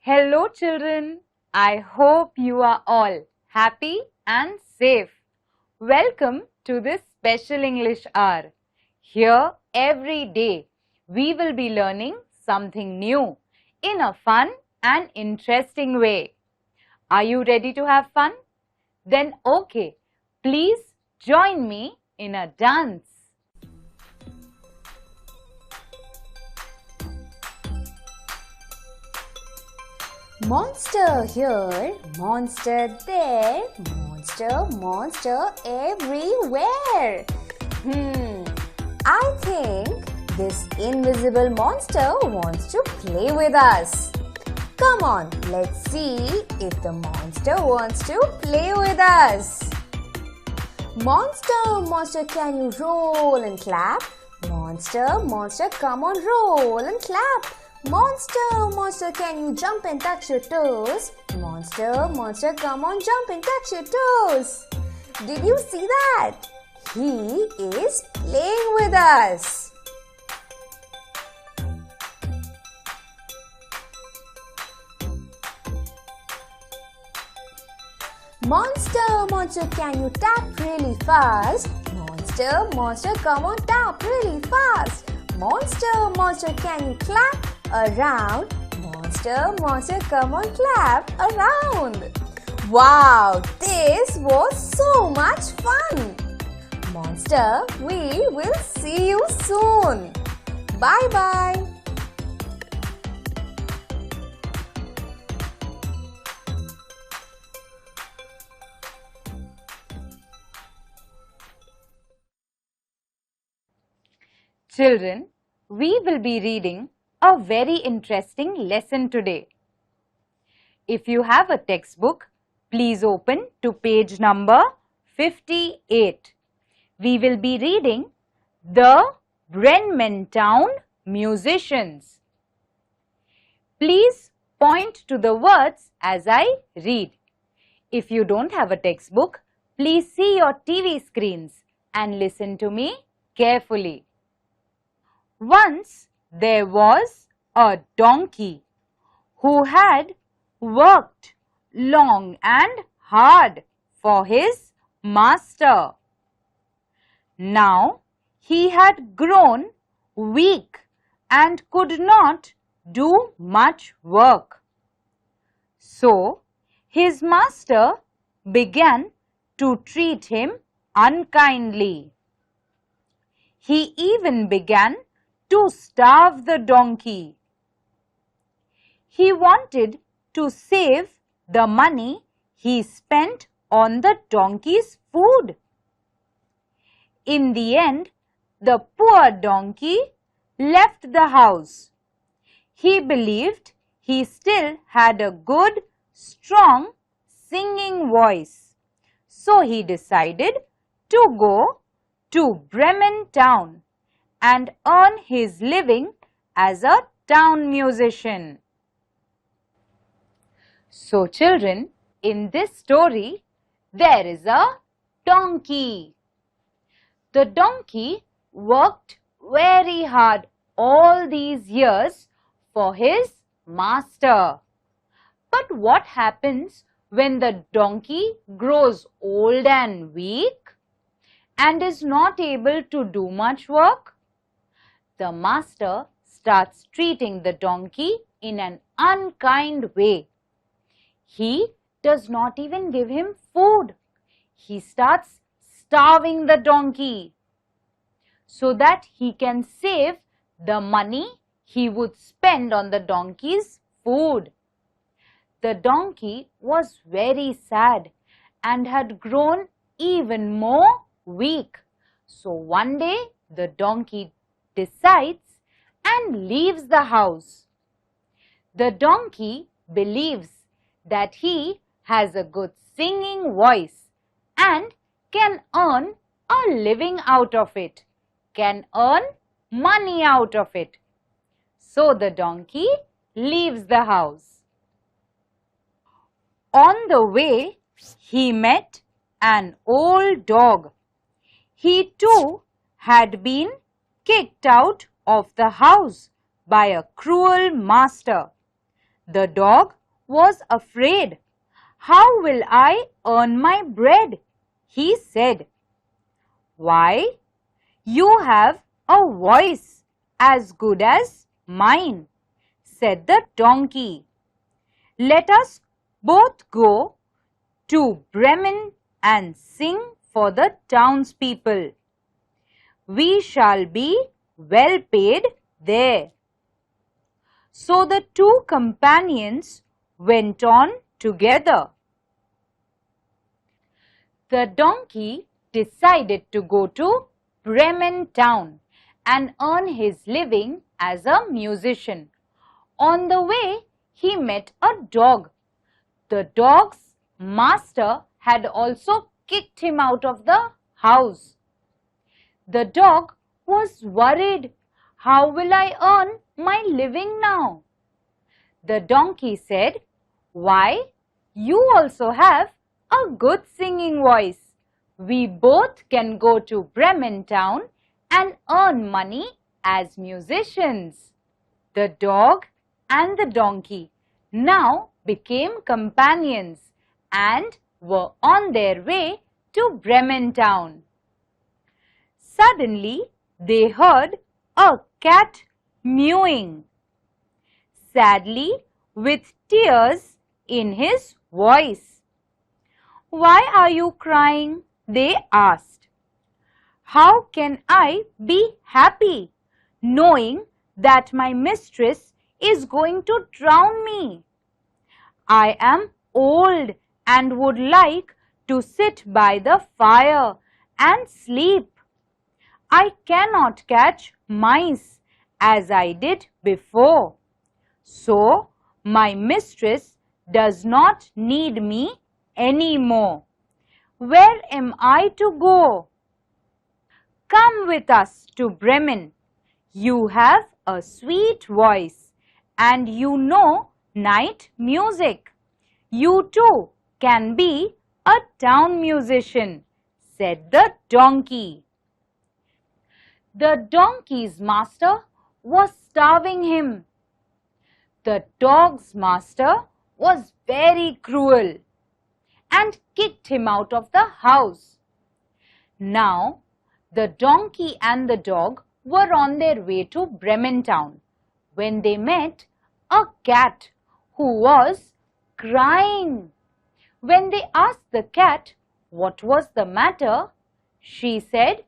Hello children, I hope you are all happy and safe. Welcome to this special English hour. Here every day we will be learning something new in a fun and interesting way. Are you ready to have fun? Then okay, please join me in a dance. Monster here, monster there, monster everywhere. I think this invisible monster wants to play with us. Come on, let's see if the monster wants to play with us. Monster, can you roll and clap? Monster, come on, roll and clap. Monster, can you jump and touch your toes? Monster, come on, jump and touch your toes. Did you see that? He is playing with us. Monster, can you tap really fast? Monster, come on, tap really fast. Monster, can you clap around? Monster, come on, clap around. Wow, this was so much fun. Monster, we will see you soon. Bye-bye. Children, we will be reading a very interesting lesson today. If you have a textbook, please open to page number 58. We will be reading The Brementown Musicians. Please point to the words as I read. If you don't have a textbook, please see your TV screens and listen to me carefully. Once there was a donkey who had worked long and hard for his master. Now he had grown weak and could not do much work. So his master began to treat him unkindly. He even began to starve the donkey. He wanted to save the money he spent on the donkey's food. In the end, the poor donkey left the house. He believed he still had a good, strong singing voice. So he decided to go to Bremen town and earn his living as a town musician. So children, in this story, there is a donkey. The donkey worked very hard all these years for his master. But what happens when the donkey grows old and weak and is not able to do much work? The master starts treating the donkey in an unkind way. He does not even give him food. He starts starving the donkey so that he can save the money he would spend on the donkey's food. The donkey was very sad and had grown even more weak. So one day the donkey decides and leaves the house. The donkey believes that he has a good singing voice and can earn a living out of it, can earn money out of it. So the donkey leaves the house. On the way, he met an old dog. He too had been kicked out of the house by a cruel master. The dog was afraid. "How will I earn my bread?" he said. "Why, you have a voice as good as mine," said the donkey. "Let us both go to Bremen and sing for the townspeople. We shall be well paid there." So the two companions went on together. The donkey decided to go to Bremen town and earn his living as a musician. On the way, he met a dog. The dog's master had also kicked him out of the house. The dog was worried. "How will I earn my living now?" The donkey said, "Why, you also have a good singing voice. We both can go to Bremen town and earn money as musicians." The dog and the donkey now became companions and were on their way to Bremen town. Suddenly, they heard a cat mewing. Sadly, with tears in his voice. "Why are you crying?" they asked. "How can I be happy knowing that my mistress is going to drown me? I am old and would like to sit by the fire and sleep. I cannot catch mice as I did before. So my mistress does not need me anymore. Where am I to go? Come with us to Bremen. You have a sweet voice and you know night music. You too can be a town musician," said the donkey. The donkey's master was starving him. The dog's master was very cruel and kicked him out of the house. Now, the donkey and the dog were on their way to Bremen town when they met a cat who was crying. When they asked the cat what was the matter, she said,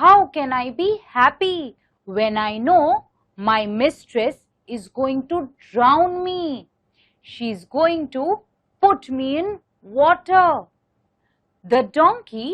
"How can I be happy when I know my mistress is going to drown me? She's going to put me in water." The donkey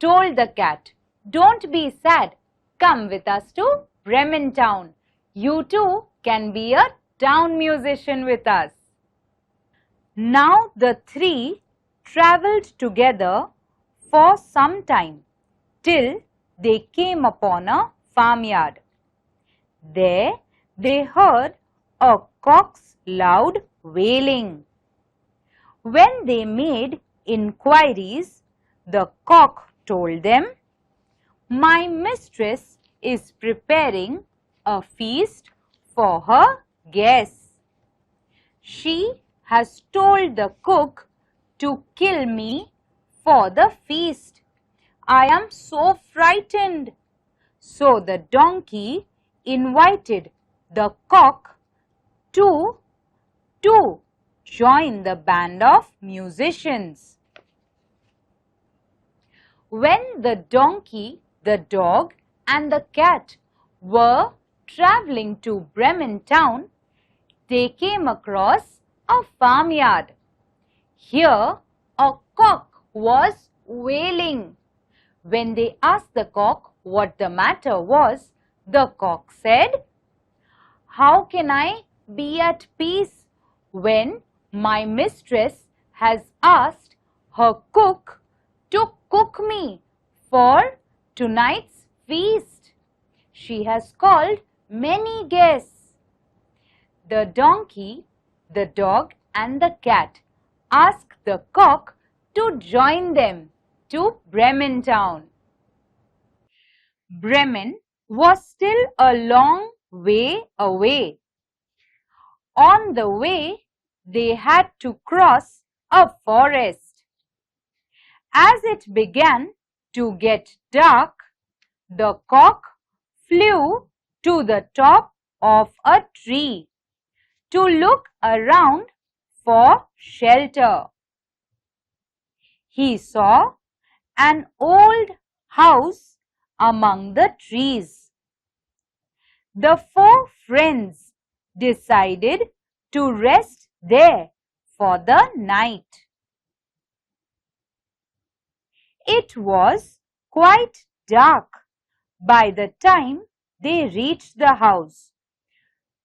told the cat, "Don't be sad. Come with us to Bremen town. You too can be a town musician with us." Now the three travelled together for some time till they came upon a farmyard. There they heard a cock's loud wailing. When they made inquiries, the cock told them, "My mistress is preparing a feast for her guests. She has told the cook to kill me for the feast. I am so frightened." So the donkey invited the cock to join the band of musicians. When the donkey, the dog and the cat were travelling to Bremen town, they came across a farmyard. Here, a cock was wailing. When they asked the cock what the matter was, the cock said, "How can I be at peace when my mistress has asked her cook to cook me for tonight's feast? She has called many guests." The donkey, the dog and the cat asked the cock to join them to Bremen town. Bremen was still a long way away. On the way, they had to cross a forest. As it began to get dark, the cock flew to the top of a tree to look around for shelter. He saw an old house among the trees. The four friends decided to rest there for the night. It was quite dark by the time they reached the house.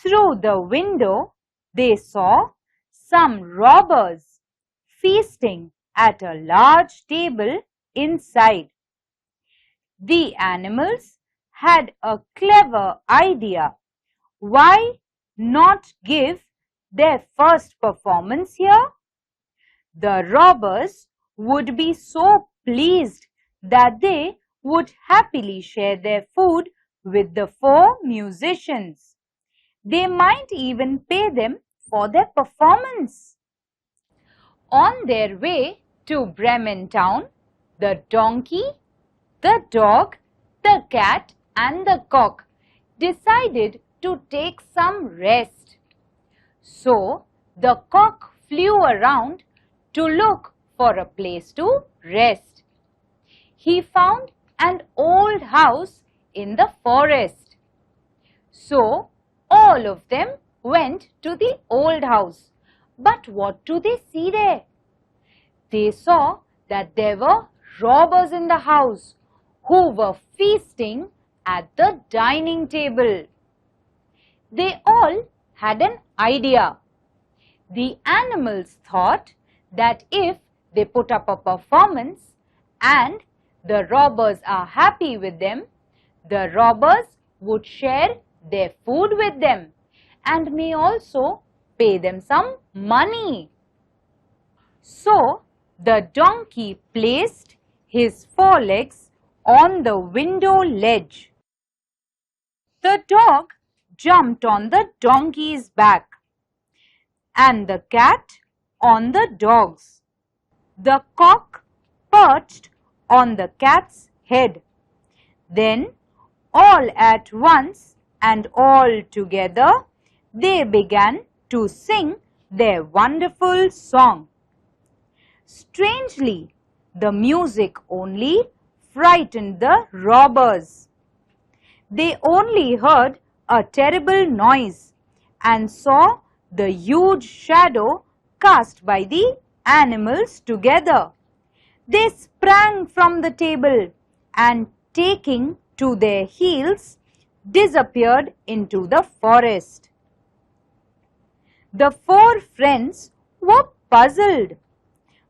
Through the window, they saw some robbers feasting at a large table inside. The animals had a clever idea. Why not give their first performance here? The robbers would be so pleased that they would happily share their food with the four musicians. They might even pay them for their performance. On their way to Bremen town, the donkey, the dog, the cat and the cock decided to take some rest. So the cock flew around to look for a place to rest. He found an old house in the forest. So all of them went to the old house. But what do they see there? They saw that there were robbers in the house who were feasting at the dining table. They all had an idea. The animals thought that if they put up a performance and the robbers are happy with them, the robbers would share their food with them and may also pay them some money. So the donkey placed his forelegs on the window ledge. The dog jumped on the donkey's back and the cat on the dog's. The cock perched on the cat's head. Then all at once and all together they began to sing their wonderful song. Strangely, the music only frightened the robbers. They only heard a terrible noise and saw the huge shadow cast by the animals together. They sprang from the table and, taking to their heels, disappeared into the forest. The four friends were puzzled,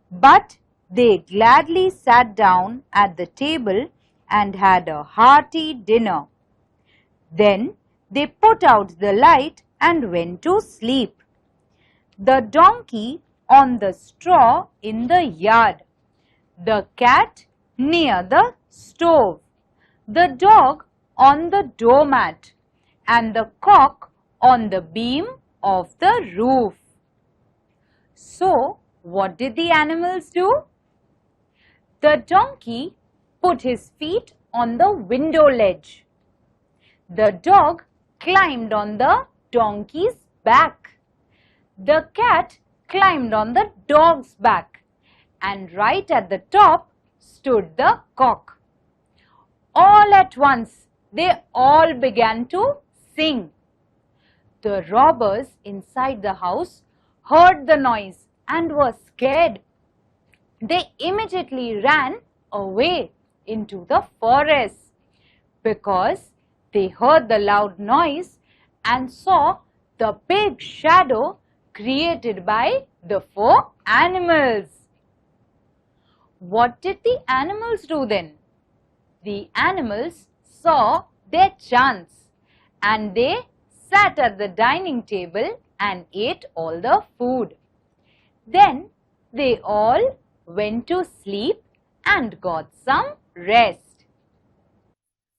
but they gladly sat down at the table and had a hearty dinner. Then they put out the light and went to sleep. The donkey on the straw in the yard, the cat near the stove, the dog on the doormat, and the cock on the beam of the roof. So, what did the animals do? The donkey put his feet on the window ledge. The dog climbed on the donkey's back. The cat climbed on the dog's back, and right at the top stood the cock. All at once, they all began to sing. The robbers inside the house heard the noise and were scared. They immediately ran away into the forest because they heard the loud noise and saw the big shadow created by the four animals. What did the animals do then? The animals saw their chance and they sat at the dining table and ate all the food. Then they all went to sleep and got some rest.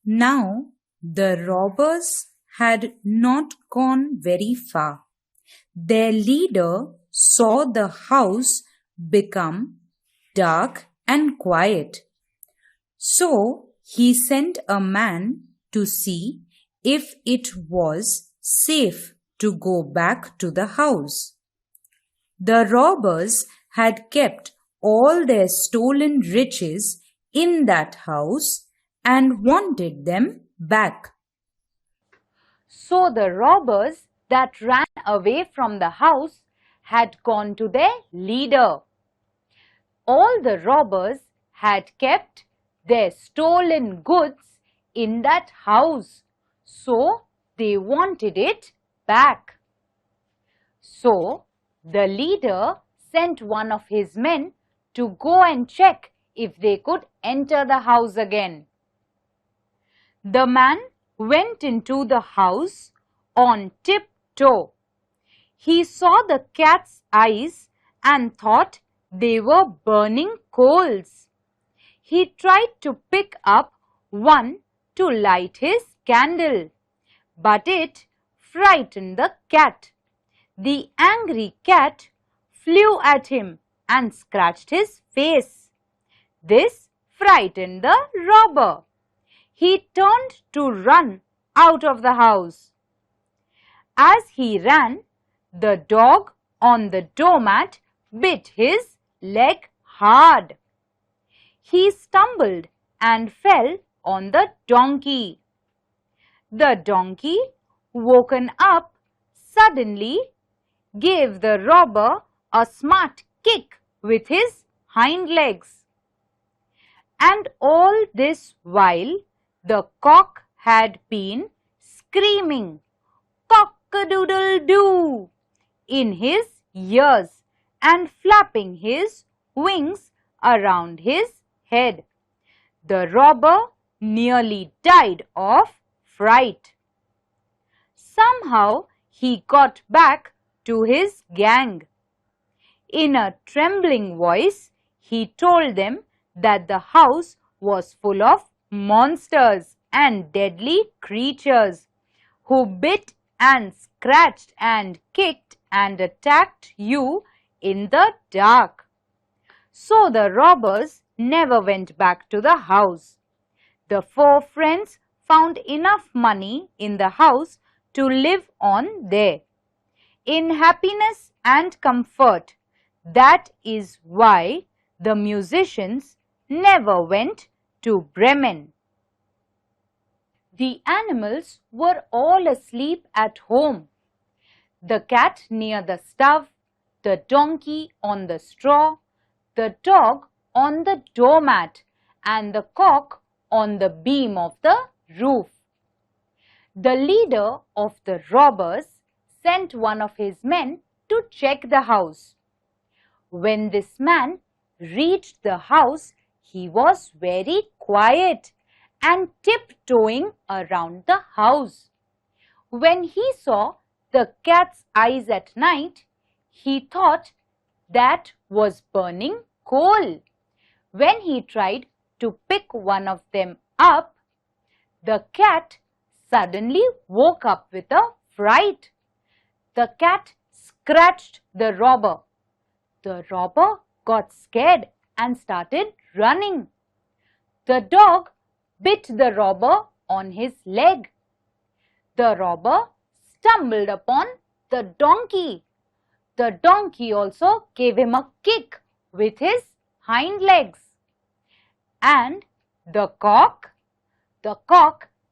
Now the robbers had not gone very far. Their leader saw the house become dark and quiet. So he sent a man to see if it was safe to go back to the house. The robbers had kept all their stolen riches in that house and wanted them back. So the robbers that ran away from the house had gone to their leader. All the robbers had kept their stolen goods in that house, so they wanted it back. So the leader sent one of his men to go and check if they could enter the house again. The man went into the house on tiptoe. He saw the cat's eyes and thought they were burning coals. He tried to pick up one to light his candle, but it frightened the cat. The angry cat flew at him and scratched his face. This frightened the robber. He turned to run out of the house. As he ran, the dog on the doormat bit his leg hard. He stumbled and fell on the donkey. The donkey, woken up suddenly, gave the robber a smart kick with his hind legs. And all this while the cock had been screaming "Cock-a-doodle-doo" in his ears and flapping his wings around his head. The robber nearly died of fright. Somehow he got back to his gang. In a trembling voice, he told them that the house was full of monsters and deadly creatures who bit and scratched and kicked and attacked you in the dark. So the robbers never went back to the house. The four friends found enough money in the house to live on there, in happiness and comfort. That is why the musicians never went to Bremen. The animals were all asleep at home. The cat near the stove, the donkey on the straw, the dog on the doormat, and the cock on the beam of the roof. The leader of the robbers sent one of his men to check the house. When this man reached the house, he was very quiet and tiptoeing around the house. When he saw the cat's eyes at night, he thought that was burning coal. When he tried to pick one of them up, the cat suddenly woke up with a fright. The cat scratched the robber. The robber got scared and started running. The dog bit the robber on his leg. The robber stumbled upon the donkey. The donkey also gave him a kick with his hind legs. And the cock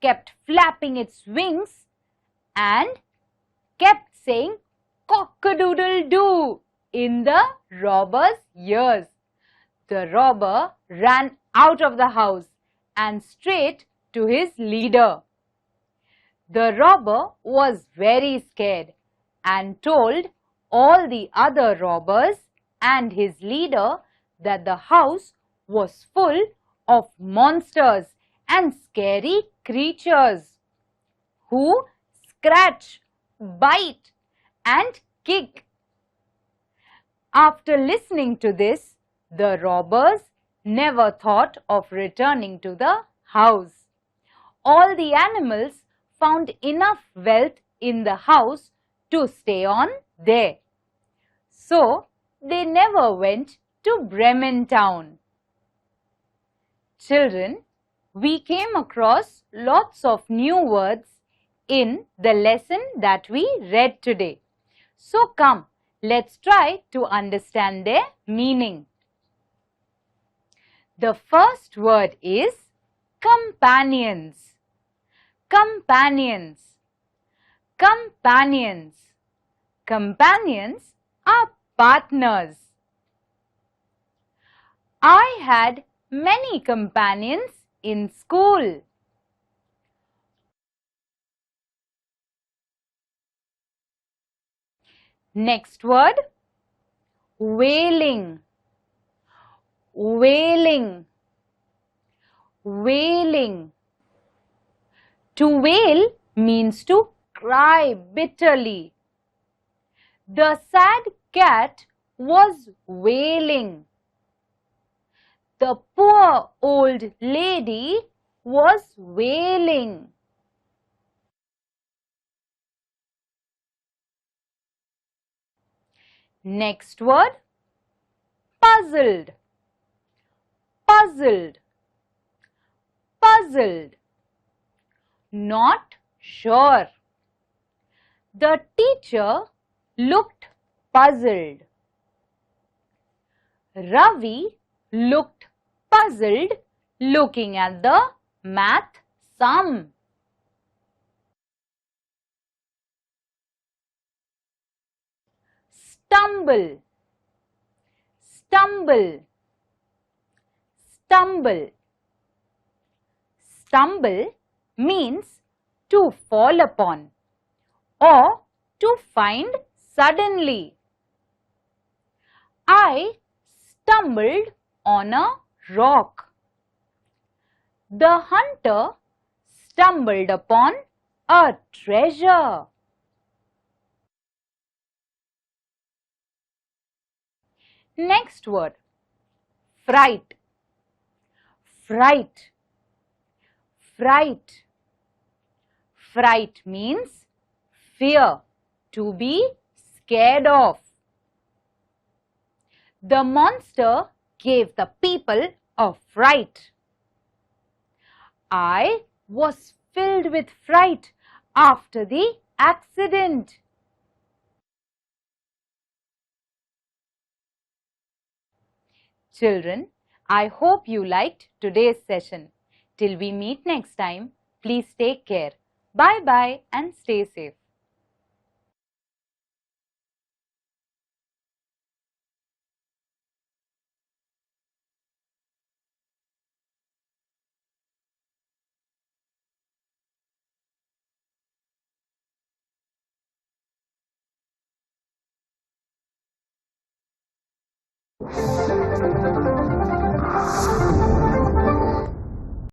kept flapping its wings and kept saying cock-a-doodle-doo in the robber's ears. The robber ran out of the house and straight to his leader. The robber was very scared and told all the other robbers and his leader that the house was full of monsters and scary creatures who scratch, bite and kick. After listening to this, the robbers never thought of returning to the house. All the animals found enough wealth in the house to stay on there. So, they never went to Bremen town. Children, we came across lots of new words in the lesson that we read today. So come, let's try to understand their meaning. The first word is companions. Companions. Companions. Companions are partners. I had many companions in school. Next word, wailing. Wailing. Wailing. To wail means to cry bitterly. The sad cat was wailing. The poor old lady was wailing. Next word, puzzled. Puzzled. Puzzled. Not sure. The teacher looked puzzled. Ravi looked puzzled looking at the math sum. Stumble. Stumble. Stumble. Stumble means to fall upon or to find suddenly. I stumbled on a rock. The hunter stumbled upon a treasure. Next word, fright. Fright. Fright. Fright means fear, to be scared of. The monster gave the people a fright. I was filled with fright after the accident. Children, I hope you liked today's session. Till we meet next time, please take care. Bye-bye and stay safe.